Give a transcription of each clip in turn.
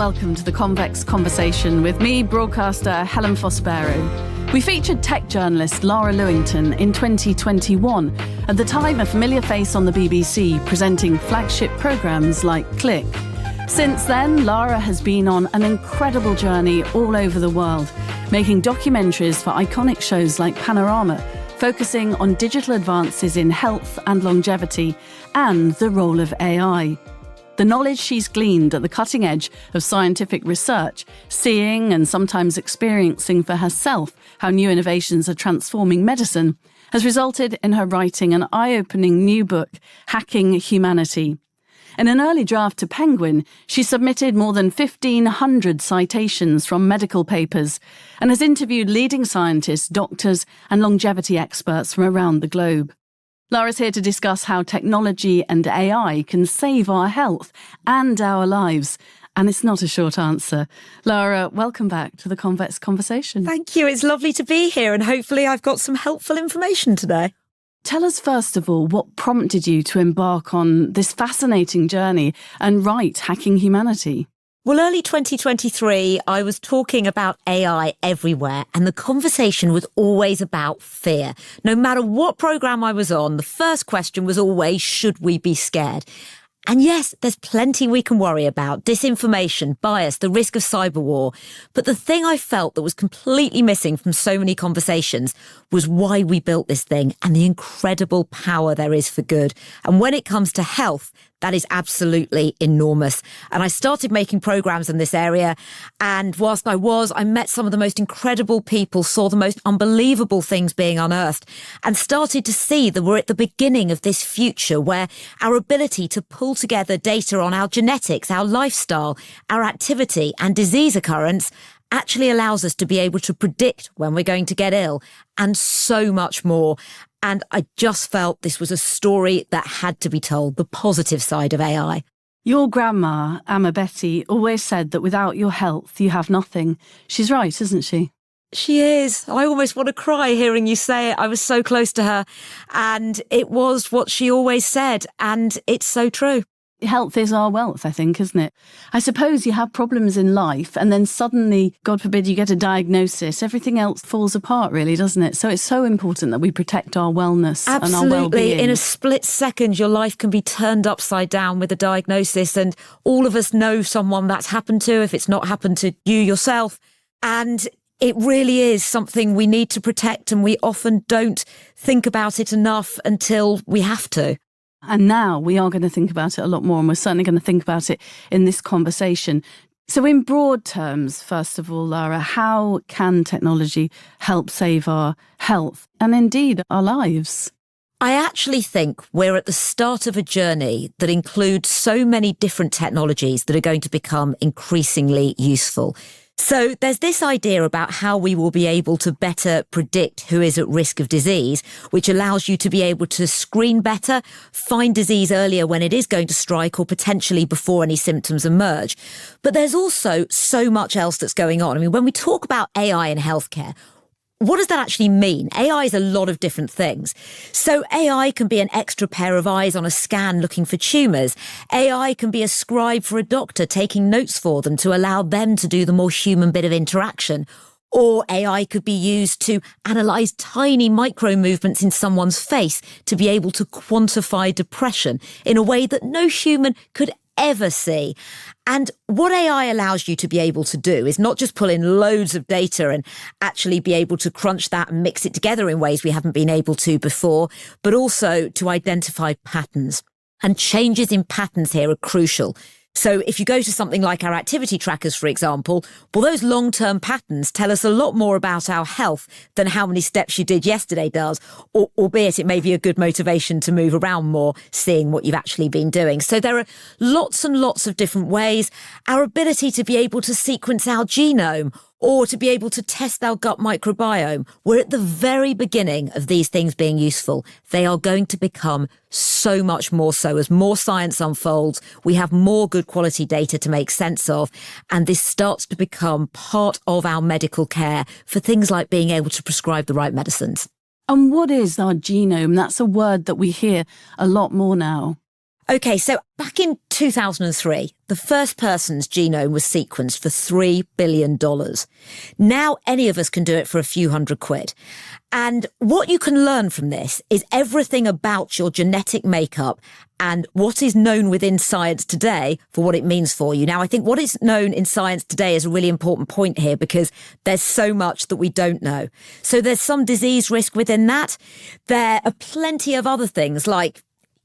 welcome to the Convex Conversation with me, broadcaster Helen Fospero. We featured tech journalist Lara Lewington in 2021, at the time a familiar face on the BBC, presenting flagship programmes like Click. Since then, Lara has been on an incredible journey all over the world, making documentaries for iconic shows like Panorama, focusing on digital advances in health and longevity, and the role of AI. The knowledge she's gleaned at the cutting edge of scientific research, seeing and sometimes experiencing for herself how new innovations are transforming medicine, has resulted in her writing an eye-opening new book, Hacking Humanity. In an early draft to Penguin, she submitted more than 1,500 citations from medical papers and has interviewed leading scientists, doctors and longevity experts from around the globe. Lara's here to discuss how technology and AI can save our health and our lives. And it's not a short answer. Lara, welcome back to the Convex Conversation. Thank you. It's lovely to be here, and hopefully I've got some helpful information today. Tell us, first of all, what prompted you to embark on this fascinating journey and write Hacking Humanity? Well, early 2023, I was talking about AI everywhere, and the conversation was always about fear. No matter what programme I was on, the first question was always, should we be scared? And yes, there's plenty we can worry about: disinformation, bias, the risk of cyber war. But the thing I felt that was completely missing from so many conversations was why we built this thing and the incredible power there is for good. And when it comes to health, that is absolutely enormous. And I started making programs in this area. And whilst I met some of the most incredible people, saw the most unbelievable things being unearthed, and started to see that we're at the beginning of this future where our ability to pull together data on our genetics, our lifestyle, our activity and disease occurrence actually allows us to be able to predict when we're going to get ill, and so much more. And I just felt this was a story that had to be told, the positive side of AI. Your grandma, Amma Betty, always said that without your health, you have nothing. She's right, isn't she? She is. I almost want to cry hearing you say it. I was so close to her, and it was what she always said, and it's so true. Health is our wealth, I think, isn't it? I suppose you have problems in life and then suddenly, God forbid, you get a diagnosis. Everything else falls apart, really, doesn't it? So it's so important that we protect our wellness and our well-being. Absolutely. In a split second, your life can be turned upside down with a diagnosis. And all of us know someone that's happened to, if it's not happened to you yourself. And it really is something we need to protect. And we often don't think about it enough until we have to. And now we are going to think about it a lot more, and we're certainly going to think about it in this conversation. So in broad terms, first of all, Lara, how can technology help save our health and indeed our lives? I actually think we're at the start of a journey that includes so many different technologies that are going to become increasingly useful. So there's this idea about how we will be able to better predict who is at risk of disease, which allows you to be able to screen better, find disease earlier when it is going to strike, or potentially before any symptoms emerge. But there's also so much else that's going on. I mean, when we talk about AI in healthcare, what does that actually mean? AI is a lot of different things. So AI can be an extra pair of eyes on a scan looking for tumours. AI can be a scribe for a doctor taking notes for them to allow them to do the more human bit of interaction. Or AI could be used to analyse tiny micro movements in someone's face to be able to quantify depression in a way that no human could ever see. And what AI allows you to be able to do is not just pull in loads of data and actually be able to crunch that and mix it together in ways we haven't been able to before, but also to identify patterns. And changes in patterns here are crucial. So if you go to something like our activity trackers, for example, well, those long-term patterns tell us a lot more about our health than how many steps you did yesterday does, albeit it may be a good motivation to move around more, seeing what you've actually been doing. So there are lots and lots of different ways. Our ability to be able to sequence our genome or to be able to test our gut microbiome. We're at the very beginning of these things being useful. They are going to become so much more so as more science unfolds. We have more good quality data to make sense of, and this starts to become part of our medical care for things like being able to prescribe the right medicines. And what is our genome? That's a word that we hear a lot more now. Okay, so back in 2003, the first person's genome was sequenced for $3 billion. Now any of us can do it for a few £100. And what you can learn from this is everything about your genetic makeup and what is known within science today for what it means for you. Now, I think what is known in science today is a really important point here because there's so much that we don't know. So there's some disease risk within that. There are plenty of other things like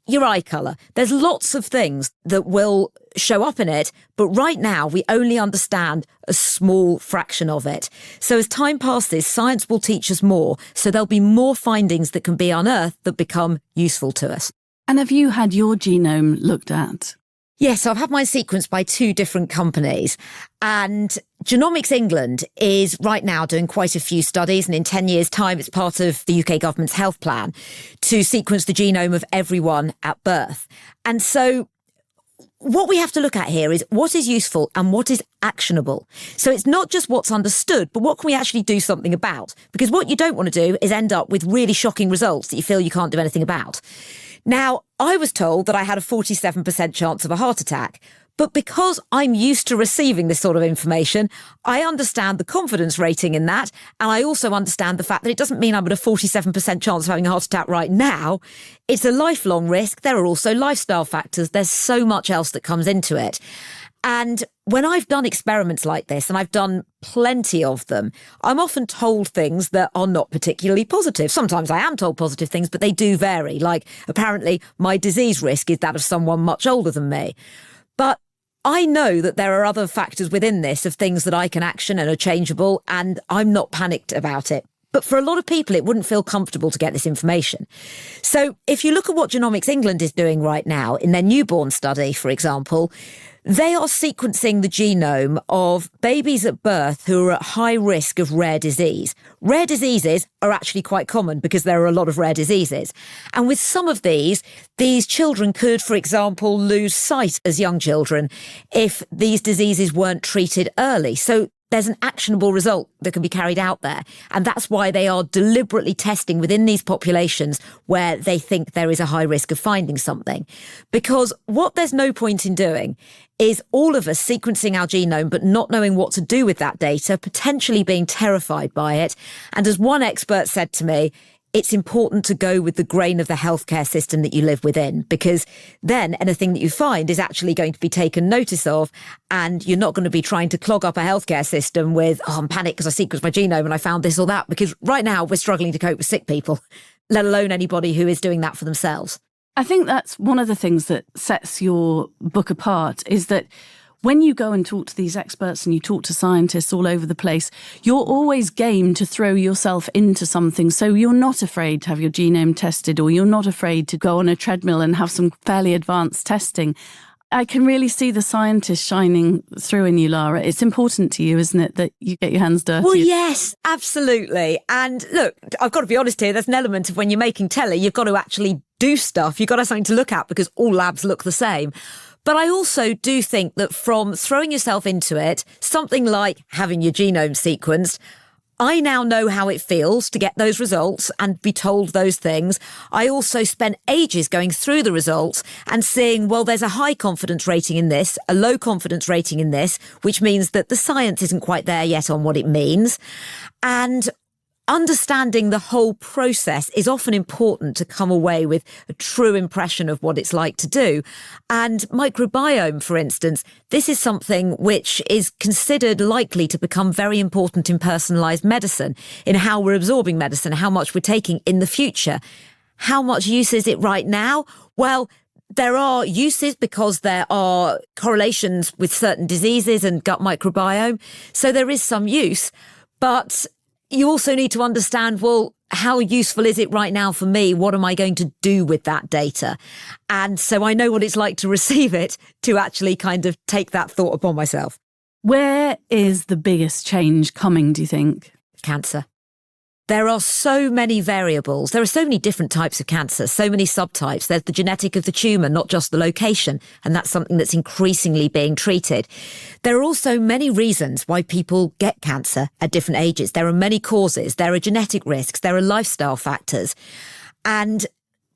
your eye colour. There's lots of things that will show up in it, but right now we only understand a small fraction of it. So as time passes, science will teach us more, so there'll be more findings that can be unearthed that become useful to us. And have you had your genome looked at? Yes, so I've had mine sequenced by 2 different companies, and Genomics England is right now doing quite a few studies, and in 10 years' time, it's part of the UK government's health plan to sequence the genome of everyone at birth. And so what we have to look at here is what is useful and what is actionable. So it's not just what's understood, but what can we actually do something about? Because what you don't want to do is end up with really shocking results that you feel you can't do anything about. Now, I was told that I had a 47% chance of a heart attack, but because I'm used to receiving this sort of information, I understand the confidence rating in that, and I also understand the fact that it doesn't mean I'm at a 47% chance of having a heart attack right now. It's a lifelong risk. There are also lifestyle factors. There's so much else that comes into it. And when I've done experiments like this, and I've done plenty of them, I'm often told things that are not particularly positive. Sometimes I am told positive things, but they do vary. Like, apparently, my disease risk is that of someone much older than me. But I know that there are other factors within this of things that I can action and are changeable, and I'm not panicked about it. But for a lot of people, it wouldn't feel comfortable to get this information. So if you look at what Genomics England is doing right now in their newborn study, for example, they are sequencing the genome of babies at birth who are at high risk of rare disease. Rare diseases are actually quite common because there are a lot of rare diseases. And with some of these children could, for example, lose sight as young children if these diseases weren't treated early. So there's an actionable result that can be carried out there. And that's why they are deliberately testing within these populations where they think there is a high risk of finding something. Because what there's no point in doing is all of us sequencing our genome but not knowing what to do with that data, potentially being terrified by it. And as one expert said to me, it's important to go with the grain of the healthcare system that you live within, because then anything that you find is actually going to be taken notice of, and you're not going to be trying to clog up a healthcare system with, oh, I'm panicked because I sequenced my genome and I found this or that, because right now we're struggling to cope with sick people, let alone anybody who is doing that for themselves. I think that's one of the things that sets your book apart, is that when you go and talk to these experts and you talk to scientists all over the place, you're always game to throw yourself into something. So you're not afraid to have your genome tested, or you're not afraid to go on a treadmill and have some fairly advanced testing. I can really see the scientist shining through in you, Lara. It's important to you, isn't it, that you get your hands dirty? Well, yes, absolutely. And look, I've got to be honest here, there's an element of when you're making telly, you've got to actually do stuff. You've got to have something to look at because all labs look the same. But I also do think that from throwing yourself into it, something like having your genome sequenced, I now know how it feels to get those results and be told those things. I also spent ages going through the results and seeing, well, there's a high confidence rating in this, a low confidence rating in this, which means that the science isn't quite there yet on what it means. And understanding the whole process is often important to come away with a true impression of what it's like to do. And microbiome, for instance, this is something which is considered likely to become very important in personalised medicine, in how we're absorbing medicine, how much we're taking in the future. How much use is it right now? Well, there are uses because there are correlations with certain diseases and gut microbiome. So there is some use, but you also need to understand, well, how useful is it right now for me? What am I going to do with that data? And so I know what it's like to receive it, to actually kind of take that thought upon myself. Where is the biggest change coming, do you think? Cancer. There are so many variables. There are so many different types of cancer, so many subtypes. There's the genetic of the tumour, not just the location, and that's something that's increasingly being treated. There are also many reasons why people get cancer at different ages. There are many causes. There are genetic risks. There are lifestyle factors. And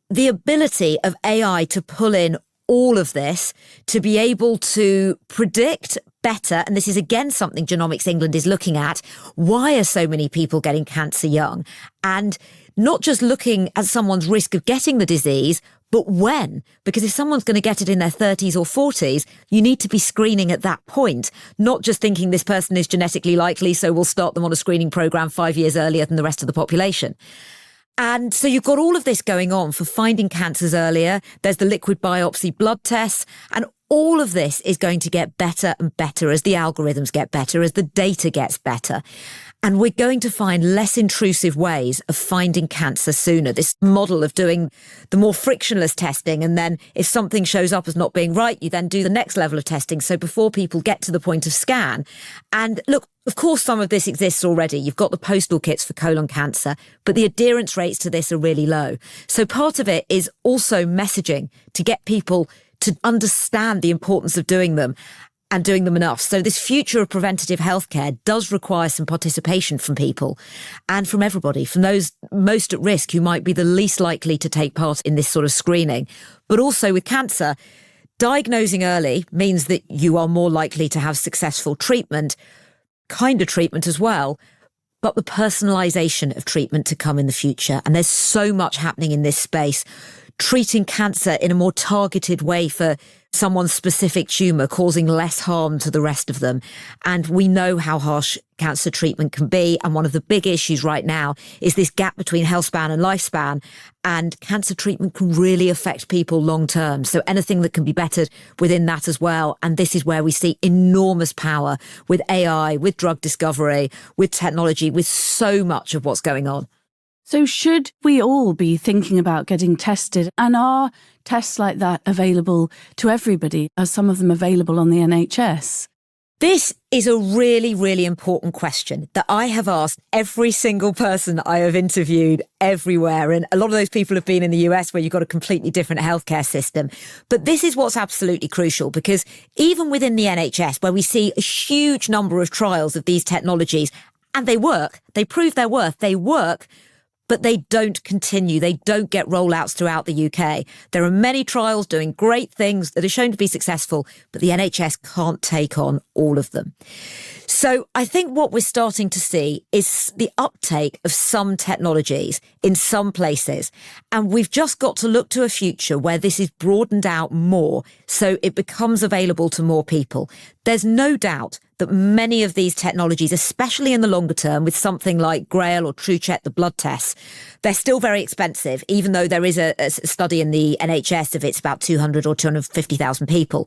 the ability of AI to pull in all of this to be able to predict better, and this is again something Genomics England is looking at, why are so many people getting cancer young? And not just looking at someone's risk of getting the disease, but when. Because if someone's going to get it in their 30s or 40s, you need to be screening at that point, not just thinking this person is genetically likely, so we'll start them on a screening program 5 years earlier than the rest of the population. And so you've got all of this going on for finding cancers earlier. There's the liquid biopsy blood tests, and all of this is going to get better and better as the algorithms get better, as the data gets better. And we're going to find less intrusive ways of finding cancer sooner. This model of doing the more frictionless testing, and then if something shows up as not being right, you then do the next level of testing. So before people get to the point of scan. And look, of course, some of this exists already. You've got the postal kits for colon cancer, but the adherence rates to this are really low. So part of it is also messaging to get people to understand the importance of doing them and doing them enough. So this future of preventative healthcare does require some participation from people and from everybody, from those most at risk who might be the least likely to take part in this sort of screening. But also with cancer, diagnosing early means that you are more likely to have successful treatment, kind of treatment as well, but the personalisation of treatment to come in the future. And there's so much happening in this space, treating cancer in a more targeted way for someone's specific tumour, causing less harm to the rest of them. And we know how harsh cancer treatment can be. And one of the big issues right now is this gap between health span and lifespan. And cancer treatment can really affect people long term. So anything that can be bettered within that as well. And this is where we see enormous power with AI, with drug discovery, with technology, with so much of what's going on. So should we all be thinking about getting tested? And are tests like that available to everybody? Are some of them available on the NHS? This is a really, really important question that I have asked every single person I have interviewed everywhere. And a lot of those people have been in the US, where you've got a completely different healthcare system. But this is what's absolutely crucial, because even within the NHS, where we see a huge number of trials of these technologies, and they work, they prove their worth, they work, but they don't continue. They don't get rollouts throughout the UK. There are many trials doing great things that are shown to be successful, but the NHS can't take on all of them. So I think what we're starting to see is the uptake of some technologies in some places. And we've just got to look to a future where this is broadened out more, so it becomes available to more people. There's no doubt that many of these technologies, especially in the longer term, with something like Grail or TrueCheck, the blood tests, they're still very expensive, even though there is a study in the NHS of it's about 200 or 250,000 people.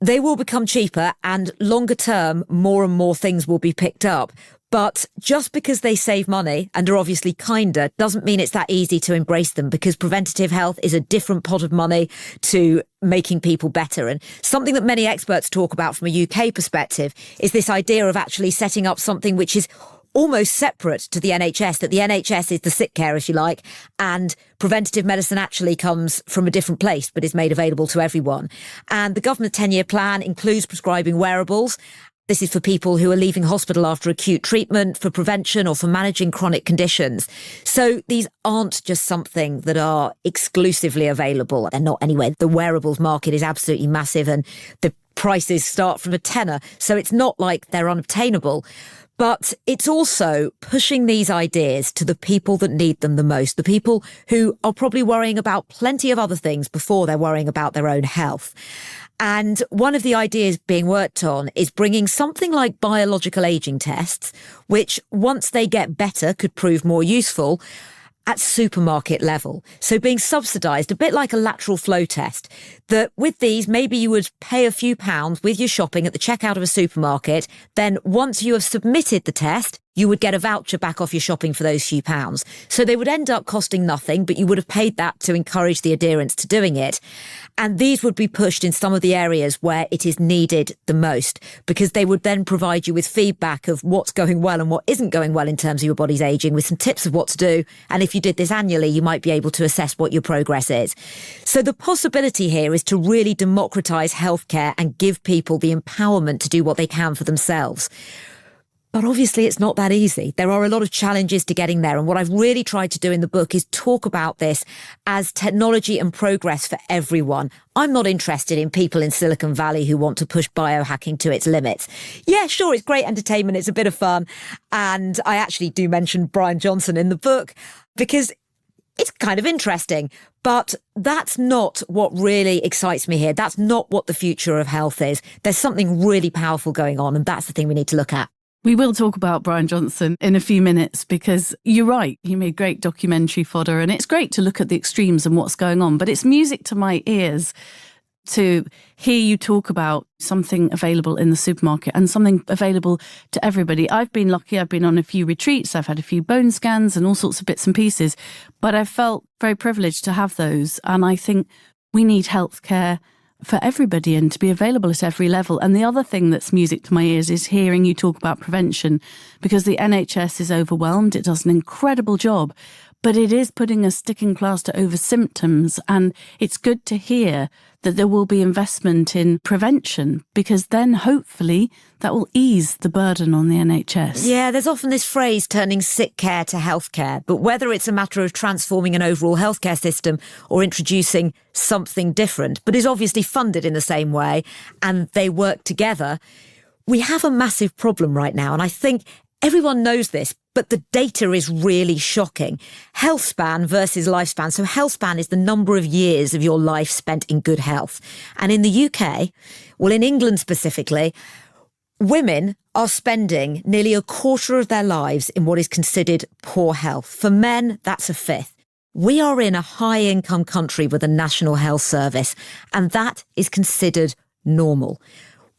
They will become cheaper, and longer term, more and more things will be picked up. But just because they save money and are obviously kinder doesn't mean it's that easy to embrace them, because preventative health is a different pot of money to making people better. And something that many experts talk about from a UK perspective is this idea of actually setting up something which is almost separate to the NHS, that the NHS is the sick care, if you like, and preventative medicine actually comes from a different place, but is made available to everyone. And the government 10-year plan includes prescribing wearables. This is for people who are leaving hospital after acute treatment, for prevention, or for managing chronic conditions. So these aren't just something that are exclusively available. They're not anyway. The wearables market is absolutely massive, and the prices start from a tenner. So it's not like they're unobtainable. But it's also pushing these ideas to the people that need them the most, the people who are probably worrying about plenty of other things before they're worrying about their own health. And one of the ideas being worked on is bringing something like biological aging tests, which once they get better could prove more useful, at supermarket level. So being subsidised, a bit like a lateral flow test, that with these, maybe you would pay a few pounds with your shopping at the checkout of a supermarket. Then once you have submitted the test, you would get a voucher back off your shopping for those few pounds. So they would end up costing nothing, but you would have paid that to encourage the adherence to doing it. And these would be pushed in some of the areas where it is needed the most, because they would then provide you with feedback of what's going well and what isn't going well in terms of your body's aging, with some tips of what to do. And if you did this annually, you might be able to assess what your progress is. So the possibility here is to really democratise healthcare and give people the empowerment to do what they can for themselves. But obviously it's not that easy. There are a lot of challenges to getting there. And what I've really tried to do in the book is talk about this as technology and progress for everyone. I'm not interested in people in Silicon Valley who want to push biohacking to its limits. Yeah, sure, it's great entertainment. It's a bit of fun. And I actually do mention Bryan Johnson in the book because it's kind of interesting. But that's not what really excites me here. That's not what the future of health is. There's something really powerful going on. And that's the thing we need to look at. We will talk about Bryan Johnson in a few minutes because you're right, he made great documentary fodder and it's great to look at the extremes and what's going on, but it's music to my ears to hear you talk about something available in the supermarket and something available to everybody. I've been lucky, I've been on a few retreats, I've had a few bone scans and all sorts of bits and pieces, but I felt very privileged to have those, and I think we need healthcare for everybody and to be available at every level. And the other thing that's music to my ears is hearing you talk about prevention, because the NHS is overwhelmed. It does an incredible job, but it is putting a sticking plaster over symptoms. And it's good to hear that there will be investment in prevention, because then hopefully that will ease the burden on the NHS. Yeah, there's often this phrase turning sick care to healthcare, but whether it's a matter of transforming an overall healthcare system or introducing something different, but is obviously funded in the same way and they work together, we have a massive problem right now. And I think everyone knows this, but the data is really shocking. Health span versus lifespan. So health span is the number of years of your life spent in good health. And in the UK, well, in England specifically, women are spending nearly a quarter of their lives in what is considered poor health. For men, that's a fifth. We are in a high-income country with a national health service, and that is considered normal.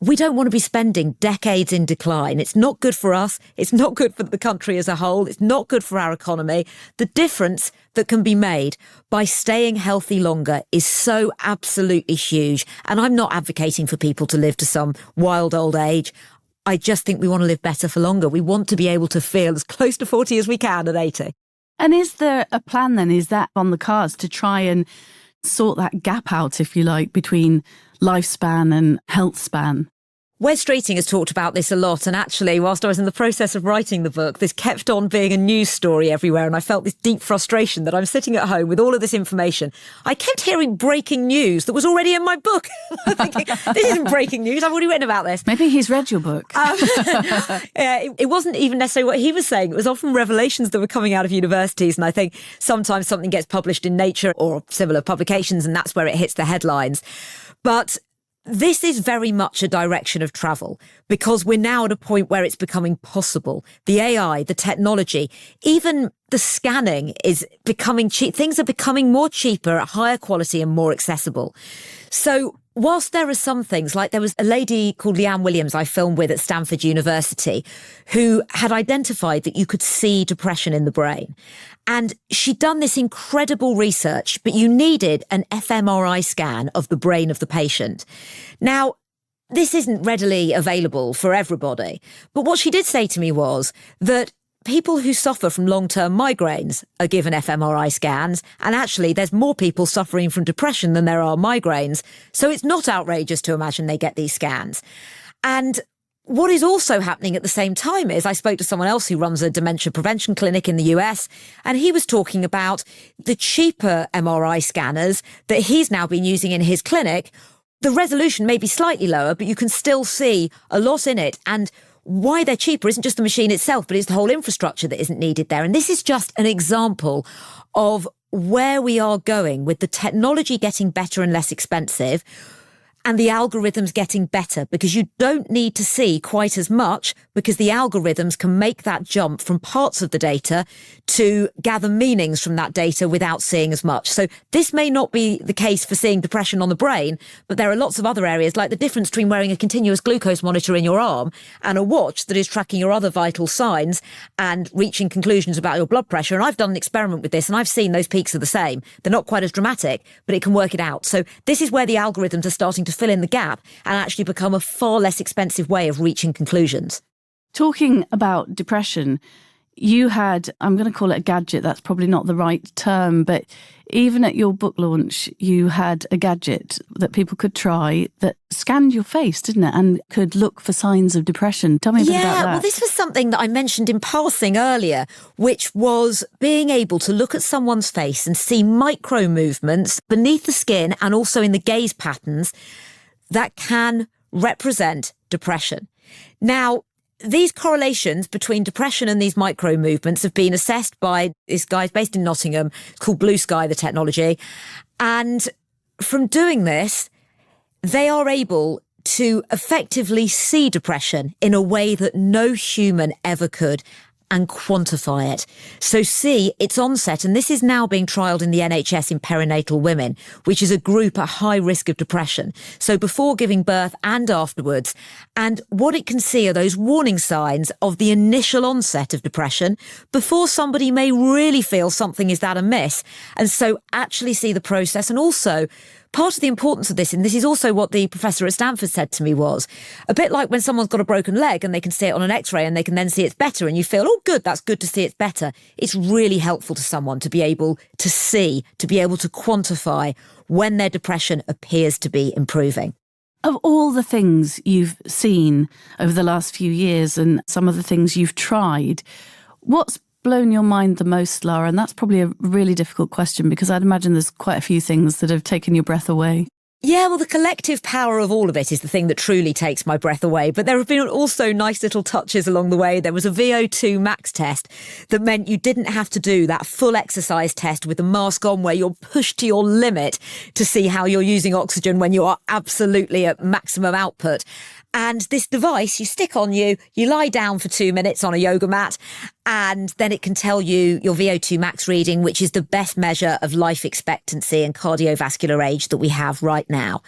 We don't want to be spending decades in decline. It's not good for us. It's not good for the country as a whole. It's not good for our economy. The difference that can be made by staying healthy longer is so absolutely huge. And I'm not advocating for people to live to some wild old age. I just think we want to live better for longer. We want to be able to feel as close to 40 as we can at 80. And is there a plan then? Is that on the cards to try and sort that gap out, if you like, between lifespan and health span? Wes Streeting has talked about this a lot, and actually, whilst I was in the process of writing the book, this kept on being a news story everywhere, and I felt this deep frustration that I'm sitting at home with all of this information. I kept hearing breaking news that was already in my book. I'm thinking, this isn't breaking news, I've already written about this. Maybe he's read your book. It wasn't even necessarily what he was saying. It was often revelations that were coming out of universities, and I think sometimes something gets published in Nature or similar publications, and that's where it hits the headlines. But this is very much a direction of travel, because we're now at a point where it's becoming possible. The AI, the technology, even the scanning is becoming cheap. Things are becoming more cheaper, at higher quality and more accessible. So whilst there are some things, like there was a lady called Leanne Williams I filmed with at Stanford University who had identified that you could see depression in the brain. And she'd done this incredible research, but you needed an fMRI scan of the brain of the patient. Now, this isn't readily available for everybody. But what she did say to me was that people who suffer from long-term migraines are given fMRI scans, and actually there's more people suffering from depression than there are migraines. So it's not outrageous to imagine they get these scans. And what is also happening at the same time is I spoke to someone else who runs a dementia prevention clinic in the US, and he was talking about the cheaper MRI scanners that he's now been using in his clinic. The resolution may be slightly lower, but you can still see a lot in it. And why they're cheaper isn't just the machine itself, but it's the whole infrastructure that isn't needed there. And this is just an example of where we are going with the technology getting better and less expensive, and the algorithms getting better, because you don't need to see quite as much, because the algorithms can make that jump from parts of the data to gather meanings from that data without seeing as much. So this may not be the case for seeing depression on the brain, but there are lots of other areas, like the difference between wearing a continuous glucose monitor in your arm and a watch that is tracking your other vital signs and reaching conclusions about your blood pressure. And I've done an experiment with this, and I've seen those peaks are the same. They're not quite as dramatic, but it can work it out. So this is where the algorithms are starting to fill in the gap and actually become a far less expensive way of reaching conclusions. Talking about depression, you had, I'm going to call it a gadget, that's probably not the right term, but even at your book launch, you had a gadget that people could try that scanned your face, didn't it? And could look for signs of depression. Tell me a bit about that. Yeah, well, this was something that I mentioned in passing earlier, which was being able to look at someone's face and see micro movements beneath the skin and also in the gaze patterns that can represent depression. Now, these correlations between depression and these micro movements have been assessed by this guy based in Nottingham. It's called Blue Sky, the technology. And from doing this, they are able to effectively see depression in a way that no human ever could and quantify it. So see its onset, and this is now being trialled in the NHS in perinatal women, which is a group at high risk of depression. So before giving birth and afterwards. And what it can see are those warning signs of the initial onset of depression before somebody may really feel something is that amiss. And so actually see the process. And also part of the importance of this, and this is also what the professor at Stanford said to me, was a bit like when someone's got a broken leg and they can see it on an x-ray and they can then see it's better and you feel, oh, good, that's good to see it's better. It's really helpful to someone to be able to see, to be able to quantify when their depression appears to be improving. Of all the things you've seen over the last few years and some of the things you've tried, what's blown your mind the most, Lara? And that's probably a really difficult question because I'd imagine there's quite a few things that have taken your breath away. Yeah, well, the collective power of all of it is the thing that truly takes my breath away. But there have been also nice little touches along the way. There was a VO2 max test that meant you didn't have to do that full exercise test with the mask on where you're pushed to your limit to see how you're using oxygen when you are absolutely at maximum output. And this device you stick on you lie down for 2 minutes on a yoga mat, and then it can tell you your VO2 max reading, which is the best measure of life expectancy and cardiovascular age that we have right now.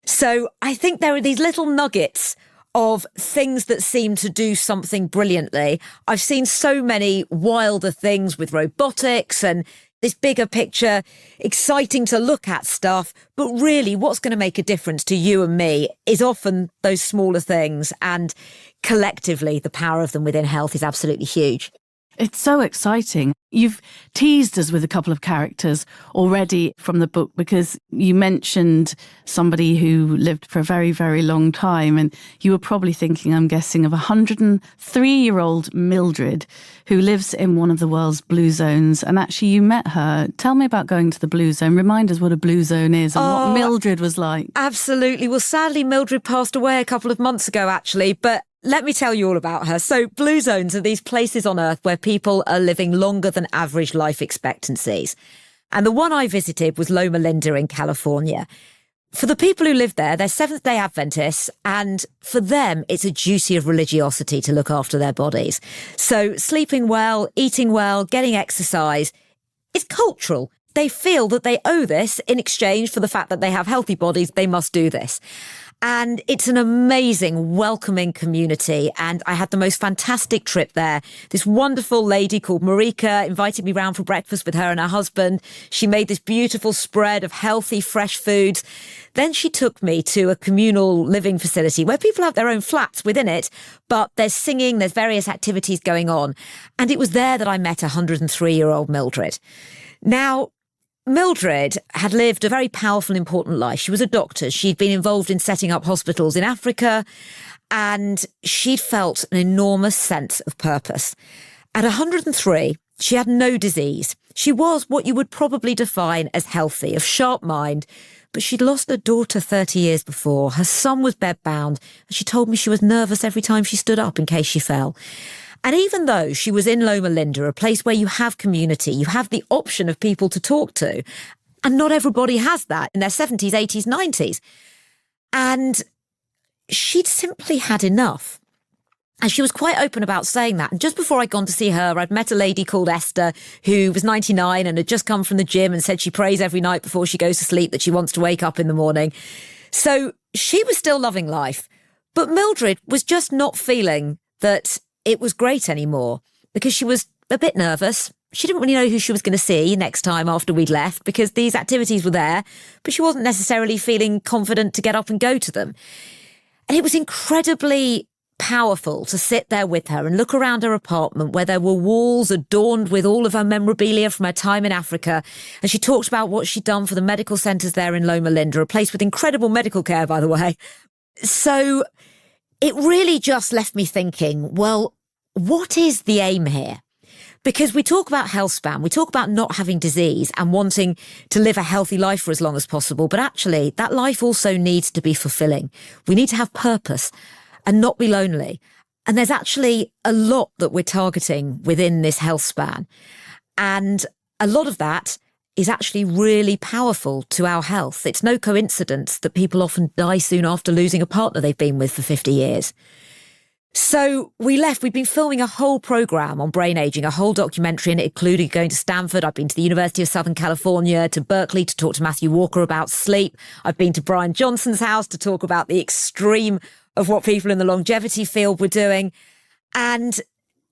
So I think there are these little nuggets of things that seem to do something brilliantly. I've seen so many wilder things with robotics and this bigger picture, exciting to look at stuff. But really, what's going to make a difference to you and me is often those smaller things. And collectively, the power of them within health is absolutely huge. It's so exciting. You've teased us with a couple of characters already from the book because you mentioned somebody who lived for a very, very long time. And you were probably thinking, I'm guessing, of 103-year-old Mildred who lives in one of the world's blue zones. And actually, you met her. Tell me about going to the blue zone. Remind us what a blue zone is and what Mildred was like. Absolutely. Well, sadly, Mildred passed away a couple of months ago, actually. But let me tell you all about her. So blue zones are these places on Earth where people are living longer than average life expectancies. And the one I visited was Loma Linda in California. For the people who live there, they're Seventh-day Adventists, and for them, it's a duty of religiosity to look after their bodies. So sleeping well, eating well, getting exercise, it's cultural. They feel that they owe this in exchange for the fact that they have healthy bodies. They must do this. And it's an amazing, welcoming community. And I had the most fantastic trip there. This wonderful lady called Marika invited me round for breakfast with her and her husband. She made this beautiful spread of healthy, fresh foods. Then she took me to a communal living facility where people have their own flats within it, but there's singing, there's various activities going on. And it was there that I met 103-year-old Mildred. Now, Mildred had lived a very powerful, important life. She was a doctor. She'd been involved in setting up hospitals in Africa, and she'd felt an enormous sense of purpose. At 103, she had no disease. She was what you would probably define as healthy, of sharp mind, but she'd lost her daughter 30 years before. Her son was bedbound, and she told me she was nervous every time she stood up in case she fell. And even though she was in Loma Linda, a place where you have community, you have the option of people to talk to, and not everybody has that in their 70s, 80s, 90s. And she'd simply had enough. And she was quite open about saying that. And just before I'd gone to see her, I'd met a lady called Esther who was 99 and had just come from the gym and said she prays every night before she goes to sleep that she wants to wake up in the morning. So she was still loving life. But Mildred was just not feeling that it was great anymore because she was a bit nervous. She didn't really know who she was going to see next time after we'd left because these activities were there, but she wasn't necessarily feeling confident to get up and go to them. And it was incredibly powerful to sit there with her and look around her apartment where there were walls adorned with all of her memorabilia from her time in Africa. And she talked about what she'd done for the medical centres there in Loma Linda, a place with incredible medical care, by the way. So it really just left me thinking, well, what is the aim here? Because we talk about health span, we talk about not having disease and wanting to live a healthy life for as long as possible. But actually, that life also needs to be fulfilling. We need to have purpose and not be lonely. And there's actually a lot that we're targeting within this health span. And a lot of that is actually really powerful to our health. It's no coincidence that people often die soon after losing a partner they've been with for 50 years. So we've been filming a whole programme on brain ageing, a whole documentary, and it included going to Stanford. I've been to the University of Southern California, to Berkeley to talk to Matthew Walker about sleep. I've been to Bryan Johnson's house to talk about the extreme of what people in the longevity field were doing. And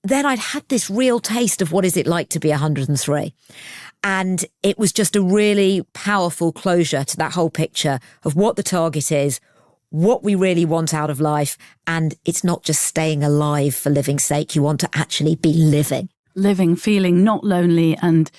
then I'd had this real taste of what is it like to be 103. And it was just a really powerful closure to that whole picture of what the target is, what we really want out of life. And it's not just staying alive for living's sake. You want to actually be living. Living, feeling not lonely and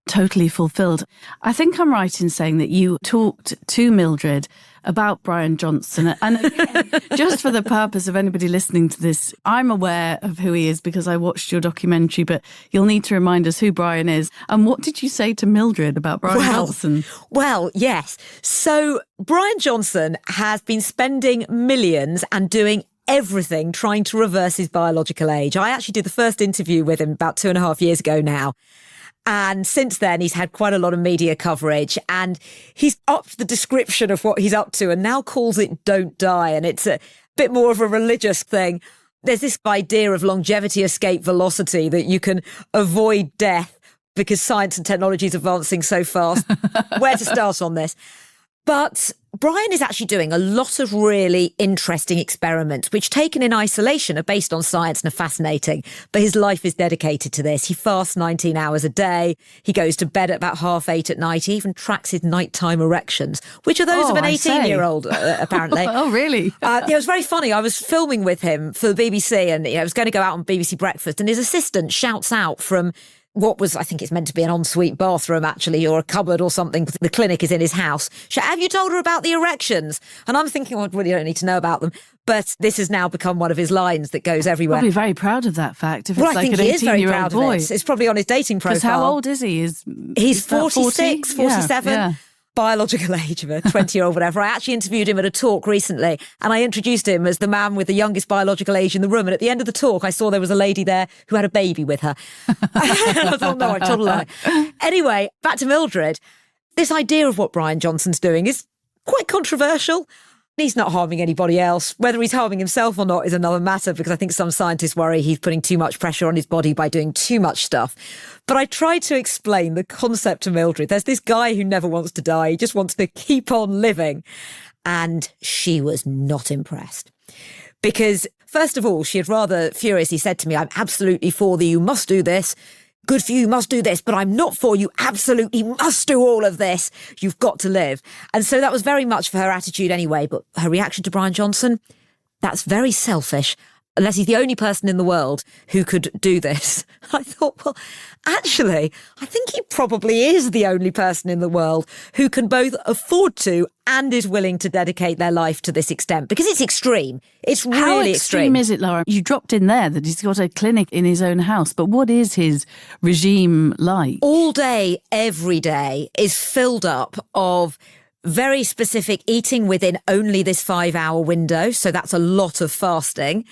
totally fulfilled. I think I'm right in saying that you talked to Mildred about Bryan Johnson. And again, just for the purpose of anybody listening to this, I'm aware of who he is because I watched your documentary, but you'll need to remind us who Bryan is. And what did you say to Mildred about Bryan Johnson? Well, yes. So Bryan Johnson has been spending millions and doing everything trying to reverse his biological age. I actually did the first interview with him about 2.5 years ago now. And since then, he's had quite a lot of media coverage and he's upped the description of what he's up to and now calls it Don't Die. And it's a bit more of a religious thing. There's this idea of longevity escape velocity, that you can avoid death because science and technology is advancing so fast. Where to start on this? But Bryan is actually doing a lot of really interesting experiments, which taken in isolation are based on science and are fascinating. But his life is dedicated to this. He fasts 19 hours a day. He goes to bed at about 8:30 at night. He even tracks his nighttime erections, which are those of an 18-year-old, apparently. Oh, really? It was very funny. I was filming with him for the BBC and I was going to go out on BBC Breakfast and his assistant shouts out from what was, I think it's meant to be an ensuite bathroom, actually, or a cupboard or something. The clinic is in his house. Have you told her about the erections? And I'm thinking, well, you don't need to know about them. But this has now become one of his lines that goes everywhere. Probably very proud of that fact. If well, it's I like think an he is very 18-year-old proud boy. of it. It's probably on his dating profile. Because how old is he? He's 46, 47. Yeah. Biological age of a 20-year-old, whatever. I actually interviewed him at a talk recently and I introduced him as the man with the youngest biological age in the room. And at the end of the talk, I saw there was a lady there who had a baby with her. And I thought, no, I told a lie. Anyway, back to Mildred. This idea of what Bryan Johnson's doing is quite controversial. He's not harming anybody else. Whether he's harming himself or not is another matter, because I think some scientists worry he's putting too much pressure on his body by doing too much stuff. But I tried to explain the concept to Mildred. There's this guy who never wants to die. He just wants to keep on living. And she was not impressed. Because, first of all, she had rather furiously said to me, I'm absolutely for you must do this. Good for you, must do this, but I'm not for you absolutely must do all of this. You've got to live. And so that was very much for her attitude anyway. But her reaction to Bryan Johnson, that's very selfish. Unless he's the only person in the world who could do this. I thought, well, actually, I think he probably is the only person in the world who can both afford to and is willing to dedicate their life to this extent, because it's extreme. It's really How extreme. is it, Lara? You dropped in there that he's got a clinic in his own house, but what is his regime like? All day, every day is filled up of very specific eating within only this 5-hour window. So that's a lot of fasting.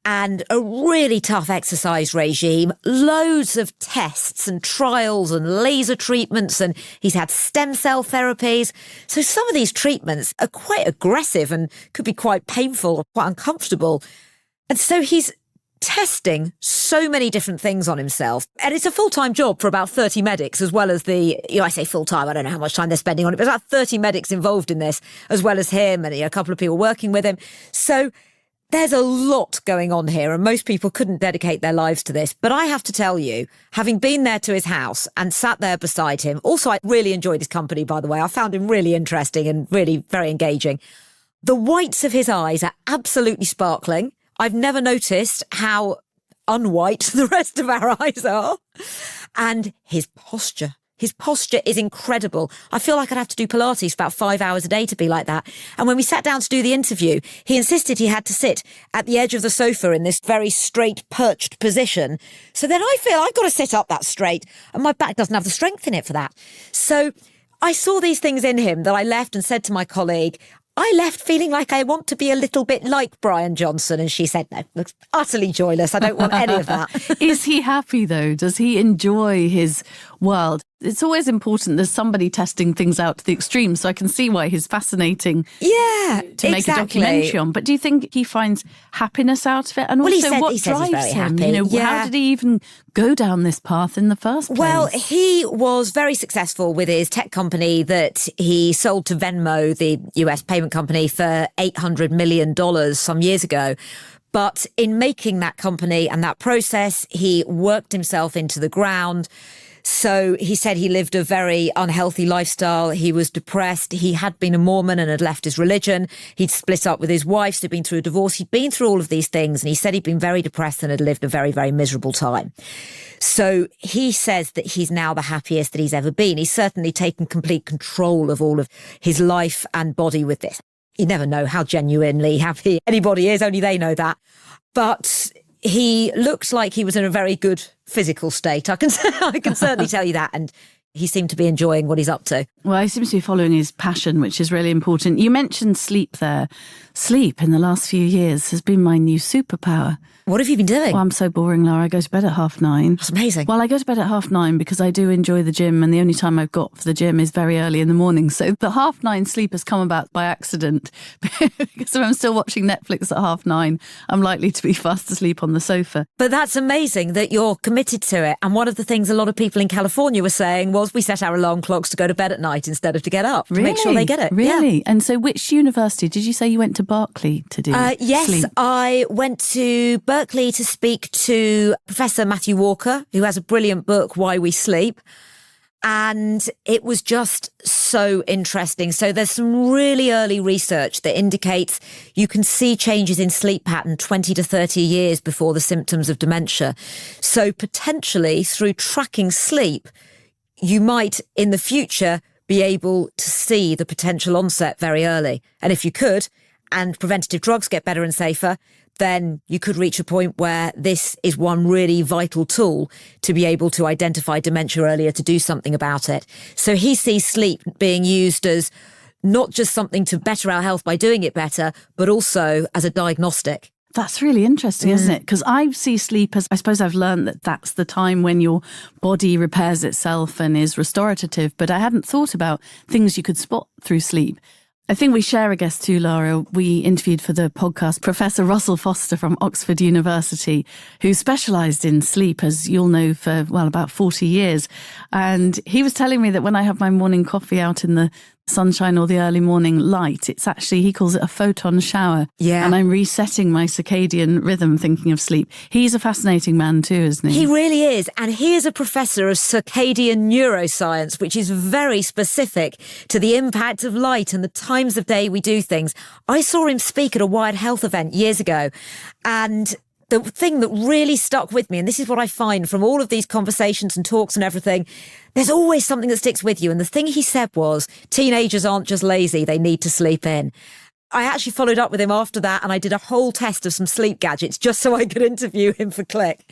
And a really tough exercise regime, loads of tests and trials and laser treatments, and he's had stem cell therapies. So some of these treatments are quite aggressive and could be quite painful, quite uncomfortable. And so he's testing so many different things on himself. And it's a full-time job for about 30 medics, as well as I say full-time, I don't know how much time they're spending on it, but there's about 30 medics involved in this, as well as him and a couple of people working with him. So there's a lot going on here, and most people couldn't dedicate their lives to this. But I have to tell you, having been there to his house and sat there beside him, also I really enjoyed his company, by the way. I found him really interesting and really very engaging. The whites of his eyes are absolutely sparkling. I've never noticed how unwhite the rest of our eyes are. And his posture. His posture is incredible. I feel like I'd have to do Pilates for about 5 hours a day to be like that. And when we sat down to do the interview, he insisted he had to sit at the edge of the sofa in this very straight, perched position. So then I feel I've got to sit up that straight, and my back doesn't have the strength in it for that. So I saw these things in him that I left and said to my colleague, I left feeling like I want to be a little bit like Bryan Johnson. And she said, no, looks utterly joyless. I don't want any of that. Is he happy, though? Does he enjoy his world? It's always important there's somebody testing things out to the extreme, so I can see why he's fascinating to make a documentary on. But do you think he finds happiness out of it? And also, what drives him? How did he even go down this path in the first place? Well, he was very successful with his tech company that he sold to Venmo, the US payment company, for $800 million some years ago. But in making that company and that process, he worked himself into the ground. So he said he lived a very unhealthy lifestyle. He was depressed. He had been a Mormon and had left his religion. He'd split up with his wife, so he'd been through a divorce. He'd been through all of these things, and he said he'd been very depressed and had lived a very, very miserable time. So he says that he's now the happiest that he's ever been. He's certainly taken complete control of all of his life and body with this. You never know how genuinely happy anybody is, only they know that. But he looked like he was in a very good physical state. I can certainly tell you that. And he seemed to be enjoying what he's up to. Well, he seems to be following his passion, which is really important. You mentioned sleep there. Sleep in the last few years has been my new superpower. What have you been doing? Well, I'm so boring, Lara. I go to bed at 9:30. That's amazing. Well, I go to bed at 9:30 because I do enjoy the gym, and the only time I've got for the gym is very early in the morning. So the 9:30 sleep has come about by accident because if I'm still watching Netflix at 9:30, I'm likely to be fast asleep on the sofa. But that's amazing that you're committed to it. And one of the things a lot of people in California were saying was we set our alarm clocks to go to bed at night instead of to get up to make sure they get it. Really? Yeah. And so which university? Did you say you went to Berkeley to do Yes, sleep? I went to Berkeley to speak to Professor Matthew Walker, who has a brilliant book, Why We Sleep. And it was just so interesting. So there's some really early research that indicates you can see changes in sleep pattern 20 to 30 years before the symptoms of dementia. So potentially through tracking sleep, you might in the future be able to see the potential onset very early. And if you could, and preventative drugs get better and safer, then you could reach a point where this is one really vital tool to be able to identify dementia earlier, to do something about it. So he sees sleep being used as not just something to better our health by doing it better, but also as a diagnostic. That's really interesting, isn't it? Because I see sleep as, I suppose I've learned that that's the time when your body repairs itself and is restorative, but I hadn't thought about things you could spot through sleep. I think we share a guest too, Lara. We interviewed for the podcast Professor Russell Foster from Oxford University, who specialised in sleep, as you'll know, for, about 40 years. And he was telling me that when I have my morning coffee out in the sunshine or the early morning light, it's actually, he calls it a photon shower. Yeah. And I'm resetting my circadian rhythm thinking of sleep. He's a fascinating man too, isn't he? He really is. And he is a professor of circadian neuroscience, which is very specific to the impact of light and the times of day we do things. I saw him speak at a Wired Health event years ago, and the thing that really stuck with me, and this is what I find from all of these conversations and talks and everything, there's always something that sticks with you. And the thing he said was, teenagers aren't just lazy, they need to sleep in. I actually followed up with him after that, and I did a whole test of some sleep gadgets just so I could interview him for Click,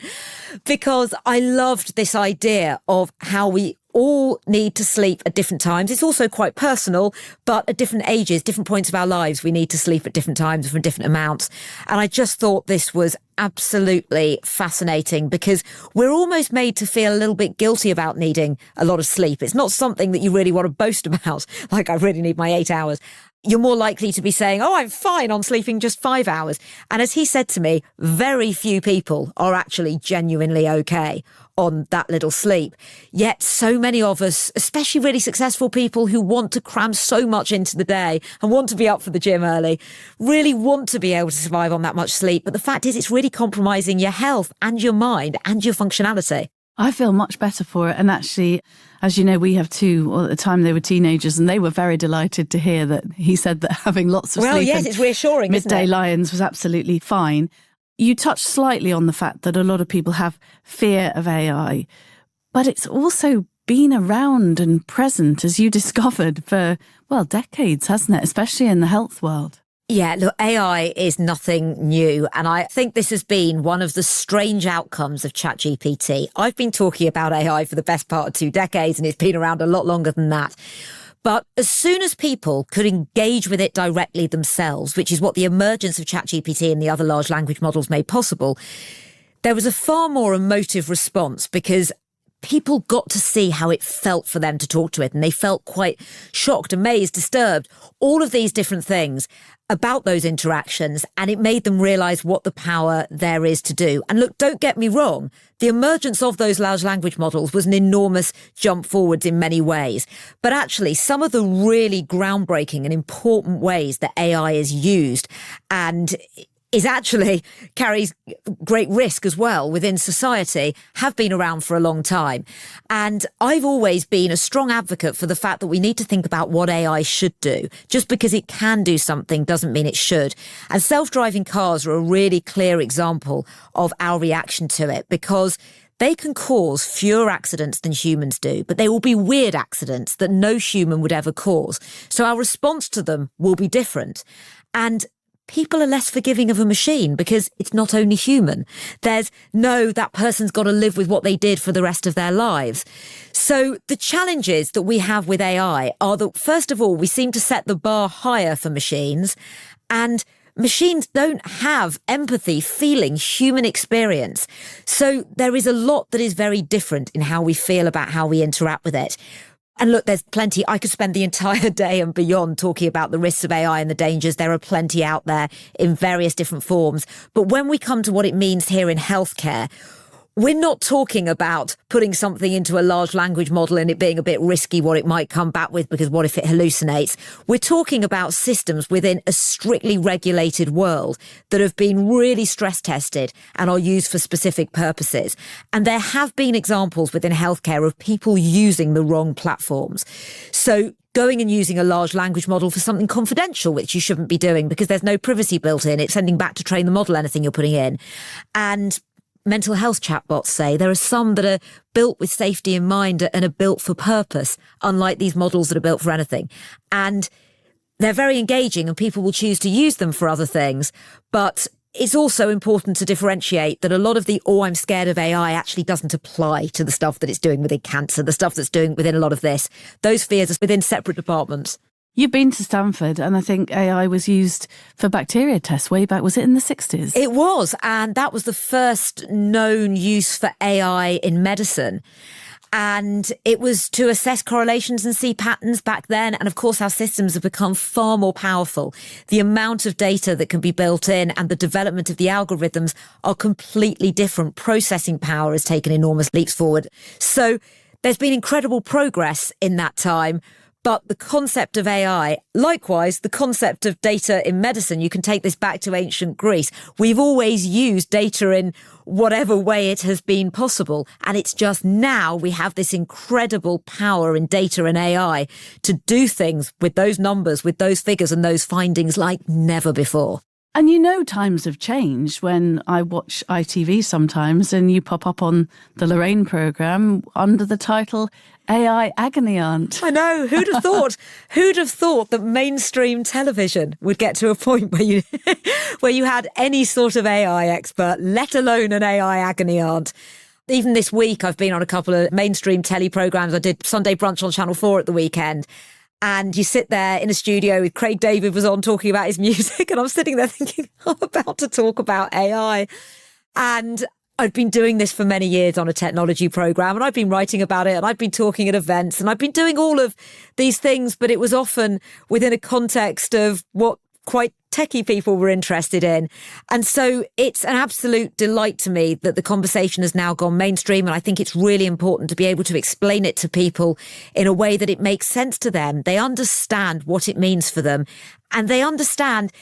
because I loved this idea of how we all need to sleep at different times. It's also quite personal, but at different ages, different points of our lives, we need to sleep at different times for different amounts. And I just thought this was absolutely fascinating, because we're almost made to feel a little bit guilty about needing a lot of sleep. It's not something that you really want to boast about, like I really need my 8 hours. You're more likely to be saying, oh, I'm fine on sleeping just 5 hours. And as he said to me, very few people are actually genuinely okay on that little sleep. Yet so many of us, especially really successful people who want to cram so much into the day and want to be up for the gym early, really want to be able to survive on that much sleep. But the fact is, it's really compromising your health and your mind and your functionality. I feel much better for it. And actually, as you know, we have two, well, at the time they were teenagers, and they were very delighted to hear that he said that having lots of sleep it's reassuring, midday isn't it? lions was absolutely fine. You touched slightly on the fact that a lot of people have fear of AI, but it's also been around and present, as you discovered, for, well, decades, hasn't it? Especially in the health world. Yeah, look, AI is nothing new. And I think this has been one of the strange outcomes of ChatGPT. I've been talking about AI for the best part of 2 decades, and it's been around a lot longer than that. But as soon as people could engage with it directly themselves, which is what the emergence of ChatGPT and the other large language models made possible, there was a far more emotive response because people got to see how it felt for them to talk to it. And they felt quite shocked, amazed, disturbed, all of these different things about those interactions. And it made them realise what the power there is to do. And look, don't get me wrong. The emergence of those large language models was an enormous jump forwards in many ways. But actually, some of the really groundbreaking and important ways that AI is used and is actually carries great risk as well within society have been around for a long time. And I've always been a strong advocate for the fact that we need to think about what AI should do. Just because it can do something doesn't mean it should. And self-driving cars are a really clear example of our reaction to it, because they can cause fewer accidents than humans do, but they will be weird accidents that no human would ever cause. So our response to them will be different. And people are less forgiving of a machine because it's not only human. There's no, that person's got to live with what they did for the rest of their lives. So the challenges that we have with AI are that, first of all, we seem to set the bar higher for machines, and machines don't have empathy, feeling, human experience. So there is a lot that is very different in how we feel about how we interact with it. And look, there's plenty. I could spend the entire day and beyond talking about the risks of AI and the dangers. There are plenty out there in various different forms. But when we come to what it means here in healthcare, we're not talking about putting something into a large language model and it being a bit risky what it might come back with, because what if it hallucinates? We're talking about systems within a strictly regulated world that have been really stress tested and are used for specific purposes. And there have been examples within healthcare of people using the wrong platforms. So going and using a large language model for something confidential, which you shouldn't be doing because there's no privacy built in. It's sending back to train the model anything you're putting in. And mental health chatbots say there are some that are built with safety in mind and are built for purpose, unlike these models that are built for anything. And they're very engaging and people will choose to use them for other things. But it's also important to differentiate that a lot of the, oh, I'm scared of AI actually doesn't apply to the stuff that it's doing within cancer, the stuff that's doing within a lot of this. Those fears are within separate departments. You've been to Stanford, and I think AI was used for bacteria tests way back. Was it in the 60s? It was, and that was the first known use for AI in medicine. And it was to assess correlations and see patterns back then. And of course, our systems have become far more powerful. The amount of data that can be built in and the development of the algorithms are completely different. Processing power has taken enormous leaps forward. So there's been incredible progress in that time. But the concept of AI, likewise, the concept of data in medicine, you can take this back to ancient Greece. We've always used data in whatever way it has been possible. And it's just now we have this incredible power in data and AI to do things with those numbers, with those figures and those findings like never before. And you know, times have changed. When I watch ITV sometimes and you pop up on the Lorraine programme under the title AI Agony Aunt. I know. Who'd have thought? Who'd have thought that mainstream television would get to a point where you where you had any sort of AI expert, let alone an AI agony aunt? Even this week, I've been on a couple of mainstream telly programmes. I did Sunday Brunch on Channel 4 at the weekend. And you sit there in a studio with Craig David was on talking about his music. And I'm sitting there thinking, I'm about to talk about AI. And I've been doing this for many years on a technology program, and I've been writing about it, and I've been talking at events, and I've been doing all of these things, but it was often within a context of what quite techie people were interested in. And so it's an absolute delight to me that the conversation has now gone mainstream. And I think it's really important to be able to explain it to people in a way that it makes sense to them. They understand what it means for them, and they understand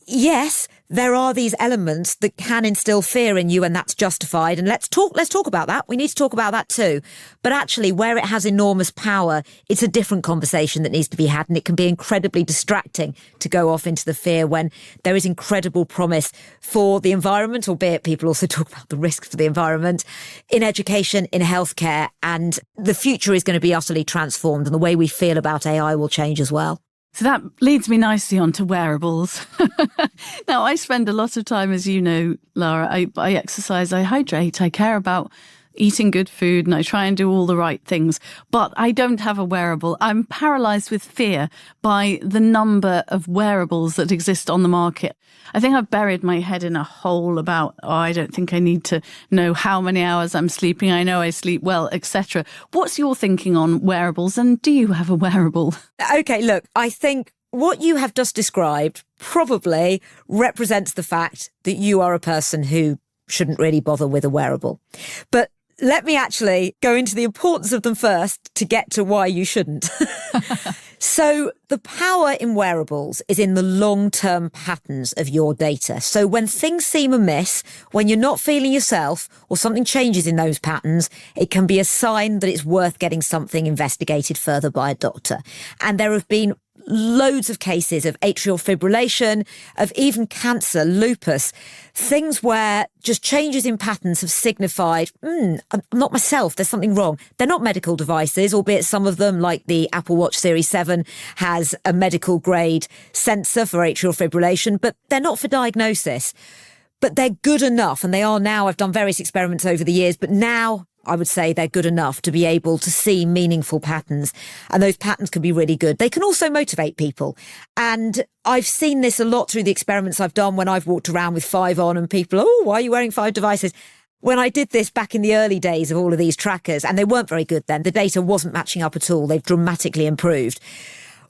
yes, there are these elements that can instill fear in you, and that's justified. And let's talk about that. We need to talk about that too. But actually, where it has enormous power, it's a different conversation that needs to be had. And it can be incredibly distracting to go off into the fear when there is incredible promise for the environment, albeit people also talk about the risks for the environment, in education, in healthcare. And the future is going to be utterly transformed. And the way we feel about AI will change as well. So that leads me nicely on to wearables. Now, I spend a lot of time, as you know, Lara, I exercise, I hydrate, I care about eating good food, and I try and do all the right things. But I don't have a wearable. I'm paralysed with fear by the number of wearables that exist on the market. I think I've buried my head in a hole about, I don't think I need to know how many hours I'm sleeping. I know I sleep well, etc. What's your thinking on wearables, and do you have a wearable? Okay, look, I think what you have just described probably represents the fact that you are a person who shouldn't really bother with a wearable. But let me actually go into the importance of them first to get to why you shouldn't. So the power in wearables is in the long-term patterns of your data. So when things seem amiss, when you're not feeling yourself or something changes in those patterns, it can be a sign that it's worth getting something investigated further by a doctor. And there have been loads of cases of atrial fibrillation, of even cancer, lupus, things where just changes in patterns have signified, I'm not myself, there's something wrong. They're not medical devices, albeit some of them, like the Apple Watch Series 7, has a medical grade sensor for atrial fibrillation, but they're not for diagnosis. But they're good enough, and they are now. I've done various experiments over the years, but now I would say they're good enough to be able to see meaningful patterns. And those patterns can be really good. They can also motivate people. And I've seen this a lot through the experiments I've done when I've walked around with 5 on and people, why are you wearing 5 devices? When I did this back in the early days of all of these trackers, and they weren't very good then, the data wasn't matching up at all. They've dramatically improved.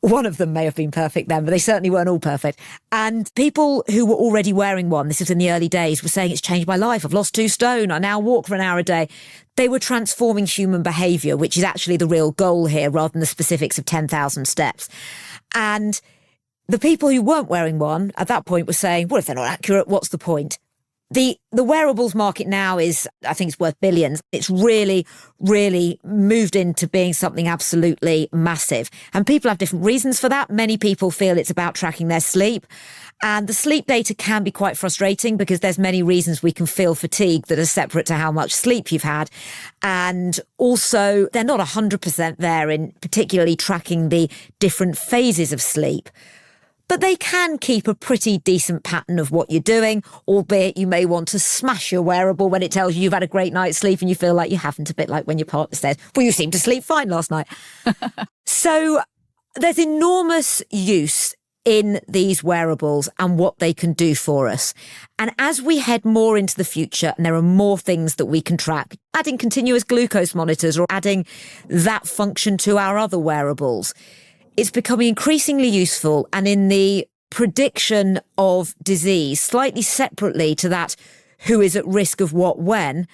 One of them may have been perfect then, but they certainly weren't all perfect. And people who were already wearing one, this was in the early days, were saying it's changed my life. I've lost 2 stone. I now walk for an hour a day. They were transforming human behaviour, which is actually the real goal here, rather than the specifics of 10,000 steps. And the people who weren't wearing one at that point were saying, well, if they're not accurate, what's the point? The wearables market now is, I think it's worth billions. It's really, really moved into being something absolutely massive. And people have different reasons for that. Many people feel it's about tracking their sleep. And the sleep data can be quite frustrating because there's many reasons we can feel fatigue that are separate to how much sleep you've had. And also, they're not 100% there in particularly tracking the different phases of sleep. But they can keep a pretty decent pattern of what you're doing, albeit you may want to smash your wearable when it tells you you've had a great night's sleep and you feel like you haven't, a bit like when your partner says, well, you seem to sleep fine last night. So there's enormous use in these wearables and what they can do for us. And as we head more into the future and there are more things that we can track, adding continuous glucose monitors or adding that function to our other wearables, it's becoming increasingly useful, and in the prediction of disease, slightly separately to that who is at risk of what when,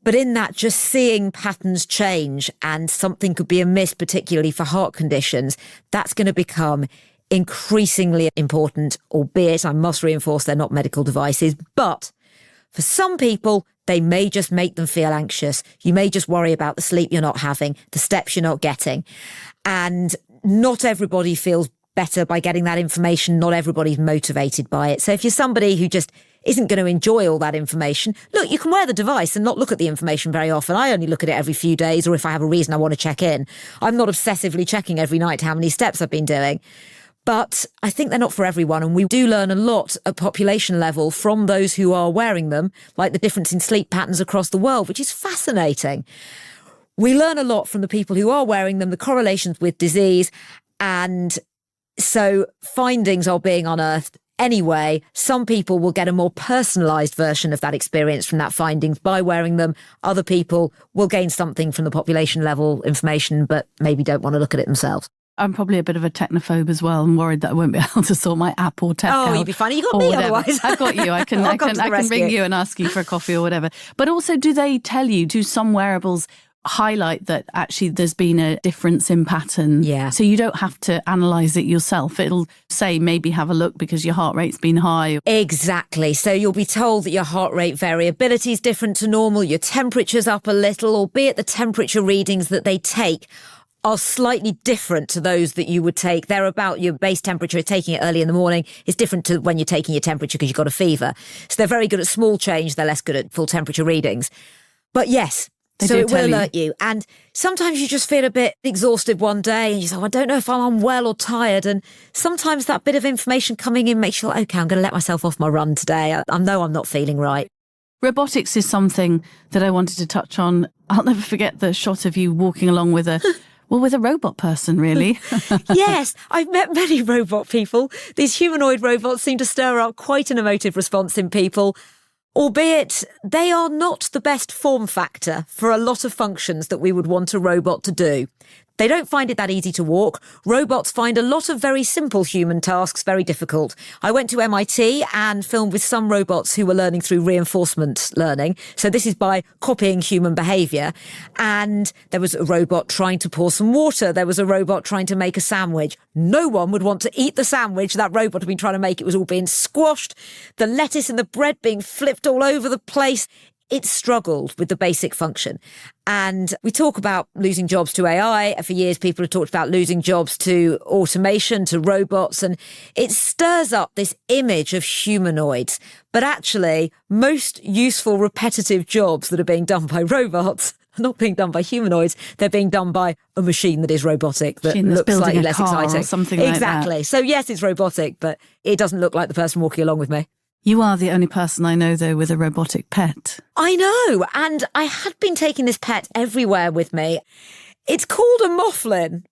but in that just seeing patterns change and something could be amiss, particularly for heart conditions, that's going to become increasingly important, albeit I must reinforce they're not medical devices. But for some people, they may just make them feel anxious. You may just worry about the sleep you're not having, the steps you're not getting. And not everybody feels better by getting that information. Not everybody's motivated by it. So if you're somebody who just isn't going to enjoy all that information, look, you can wear the device and not look at the information very often. I only look at it every few days, or if I have a reason I want to check in. I'm not obsessively checking every night how many steps I've been doing. But I think they're not for everyone. And we do learn a lot at population level from those who are wearing them, like the difference in sleep patterns across the world, which is fascinating. We learn a lot from the people who are wearing them, the correlations with disease. And so findings are being unearthed anyway. Some people will get a more personalised version of that experience from that findings by wearing them. Other people will gain something from the population level information, but maybe don't want to look at it themselves. I'm probably a bit of a technophobe as well. I'm worried that I won't be able to sort my app or tech out. Oh, you'd be fine. You got me whatever. otherwise. I've got you. I can ring you and ask you for a coffee or whatever. But also, do they tell you, do some wearables highlight that actually there's been a difference in pattern. Yeah. So you don't have to analyse it yourself. It'll say maybe have a look because your heart rate's been high. Exactly. So you'll be told that your heart rate variability is different to normal, your temperature's up a little, albeit the temperature readings that they take are slightly different to those that you would take. They're about your base temperature. Taking it early in the morning is different to when you're taking your temperature because you've got a fever. So they're very good at small change. They're less good at full temperature readings. But yes, so it will alert you. And sometimes you just feel a bit exhausted one day and you say, I don't know if I'm unwell or tired. And sometimes that bit of information coming in makes you like, okay, I'm going to let myself off my run today. I know I'm not feeling right. Robotics is something that I wanted to touch on. I'll never forget the shot of you walking along with a robot person, really. Yes, I've met many robot people. These humanoid robots seem to stir up quite an emotive response in people, albeit they are not the best form factor for a lot of functions that we would want a robot to do. They don't find it that easy to walk. Robots find a lot of very simple human tasks very difficult. I went to MIT and filmed with some robots who were learning through reinforcement learning. So this is by copying human behaviour. And there was a robot trying to pour some water. There was a robot trying to make a sandwich. No one would want to eat the sandwich that robot had been trying to make. It was all being squashed. The lettuce and the bread being flipped all over the place. It struggled with the basic function. And we talk about losing jobs to AI. For years, people have talked about losing jobs to automation, to robots, and it stirs up this image of humanoids. But actually, most useful, repetitive jobs that are being done by robots are not being done by humanoids. They're being done by a machine that is robotic, that looks slightly less exciting. Or something like that. Exactly. So yes, it's robotic, but it doesn't look like the person walking along with me. You are the only person I know, though, with a robotic pet. I know. And I had been taking this pet everywhere with me. It's called a Mouflin.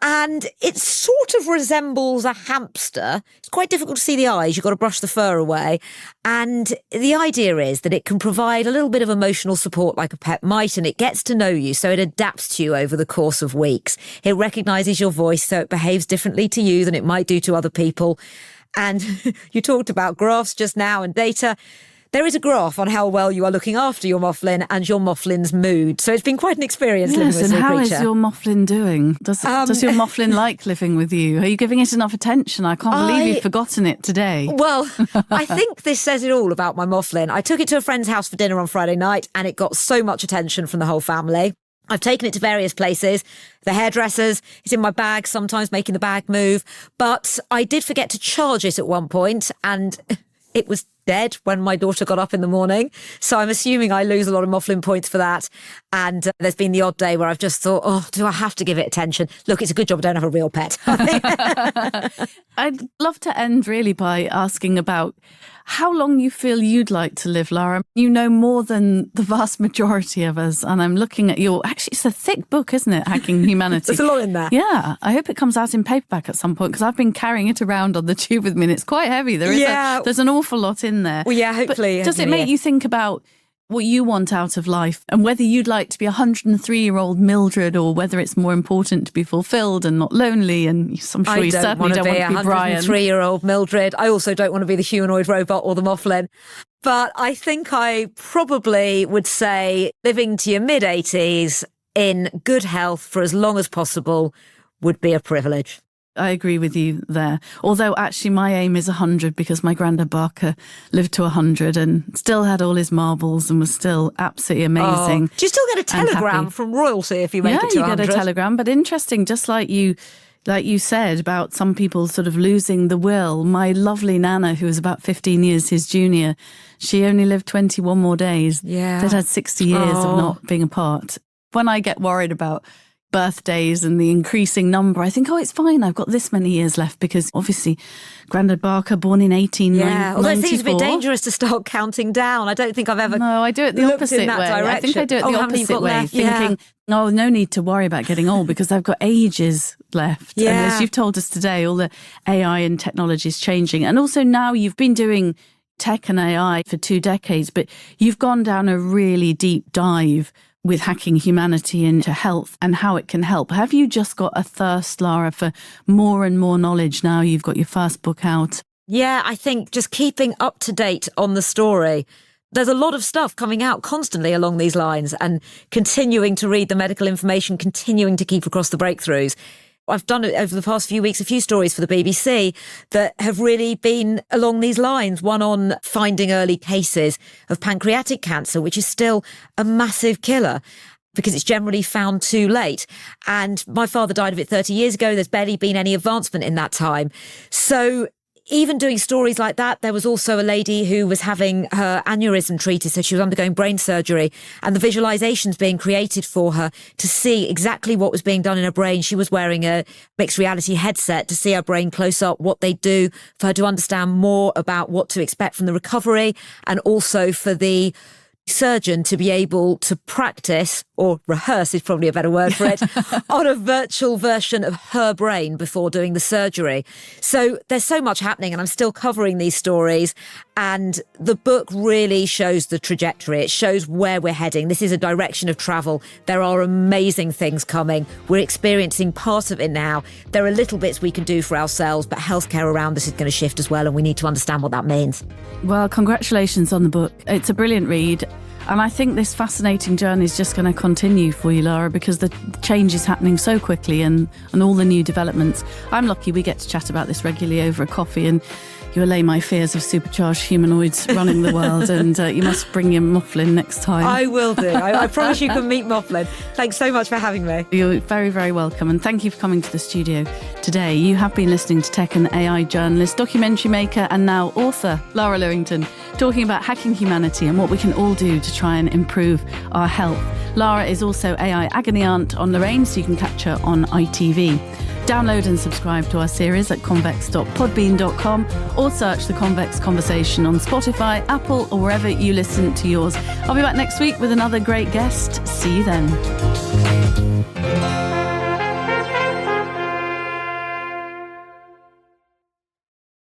And it sort of resembles a hamster. It's quite difficult to see the eyes. You've got to brush the fur away. And the idea is that it can provide a little bit of emotional support like a pet might, and it gets to know you, so it adapts to you over the course of weeks. It recognises your voice, so it behaves differently to you than it might do to other people. And you talked about graphs just now and data. There is a graph on how well you are looking after your Mouflin and your Mouflin's mood. So it's been quite an experience living with this and how creature. is your Mouflin doing? Does your Mouflin like living with you? Are you giving it enough attention? I can't believe you've forgotten it today. Well, I think this says it all about my Mouflin. I took it to a friend's house for dinner on Friday night and it got so much attention from the whole family. I've taken it to various places, the hairdressers, it's in my bag, sometimes making the bag move. But I did forget to charge it at one point and it was dead when my daughter got up in the morning. So I'm assuming I lose a lot of Mouflin points for that. And there's been the odd day where I've just thought, oh, do I have to give it attention? Look, it's a good job I don't have a real pet. I'd love to end really by asking about how long you feel you'd like to live, Lara. You know more than the vast majority of us. And I'm looking at actually, it's a thick book, isn't it? Hacking Humanity. There's a lot in there. Yeah. I hope it comes out in paperback at some point because I've been carrying it around on the tube with me and it's quite heavy. There's an awful lot in there. Well, yeah, hopefully. But does it make you think about what you want out of life and whether you'd like to be 103-year-old Mildred or whether it's more important to be fulfilled and not lonely? And I'm sure you certainly don't want to be Bryan. 103-year-old Mildred. I also don't want to be the humanoid robot or the Mouflin. But I think I probably would say living to your mid-80s in good health for as long as possible would be a privilege. I agree with you there. Although actually my aim is 100 because my granddad Barker lived to 100 and still had all his marbles and was still absolutely amazing. Do you still get a telegram from royalty if you make it to 100? Yeah, you get a telegram. But interesting, just like you said about some people sort of losing the will. My lovely Nana, who was about 15 years his junior, she only lived 21 more days. Yeah. They'd had 60 years of not being apart. When I get worried about birthdays and the increasing number, I think, it's fine. I've got this many years left because obviously Grandad Barker, born in 1894. Yeah, although it seems a bit dangerous to start counting down. I don't think I've ever No, I do it the opposite way. Direction. I think I do it the opposite way, thinking, no need to worry about getting old because I've got ages left. Yeah. And as you've told us today, all the AI and technology is changing. And also now you've been doing tech and AI for 2 decades, but you've gone down a really deep dive with hacking humanity into health and how it can help. Have you just got a thirst, Lara, for more and more knowledge now you've got your first book out? Yeah, I think just keeping up to date on the story. there's a lot of stuff coming out constantly along these lines, and continuing to read the medical information, continuing to keep across the breakthroughs. I've done it over the past few weeks, a few stories for the BBC that have really been along these lines. One on finding early cases of pancreatic cancer, which is still a massive killer because it's generally found too late. And my father died of it 30 years ago. There's barely been any advancement in that time. So even doing stories like that, there was also a lady who was having her aneurysm treated, so she was undergoing brain surgery, and the visualizations being created for her to see exactly what was being done in her brain. She was wearing a mixed reality headset to see her brain close up, what they do, for her to understand more about what to expect from the recovery, and also for the surgeon to be able to practice, or rehearse is probably a better word for it, on a virtual version of her brain before doing the surgery. So there's so much happening, and I'm still covering these stories. And the book really shows the trajectory. It shows where we're heading. This is a direction of travel. There are amazing things coming. We're experiencing part of it now. There are little bits we can do for ourselves, but healthcare around us is going to shift as well, and we need to understand what that means. Well, congratulations on the book. It's a brilliant read. And I think this fascinating journey is just going to continue for you, Lara, because the change is happening so quickly and all the new developments. I'm lucky we get to chat about this regularly over a coffee, and you allay my fears of supercharged humanoids running the world, and you must bring your mufflin next time. I will do. I promise you can meet mufflin. Thanks so much for having me. You're very, very welcome, and thank you for coming to the studio today. You have been listening to tech and AI journalist, documentary maker and now author Lara Lewington, talking about hacking humanity and what we can all do to try and improve our health. Lara is also AI agony aunt on Lorraine, so you can catch her on ITV. Download and subscribe to our series at convex.podbean.com, or search The Convex Conversation on Spotify, Apple, or wherever you listen to yours. I'll be back next week with another great guest. See you then.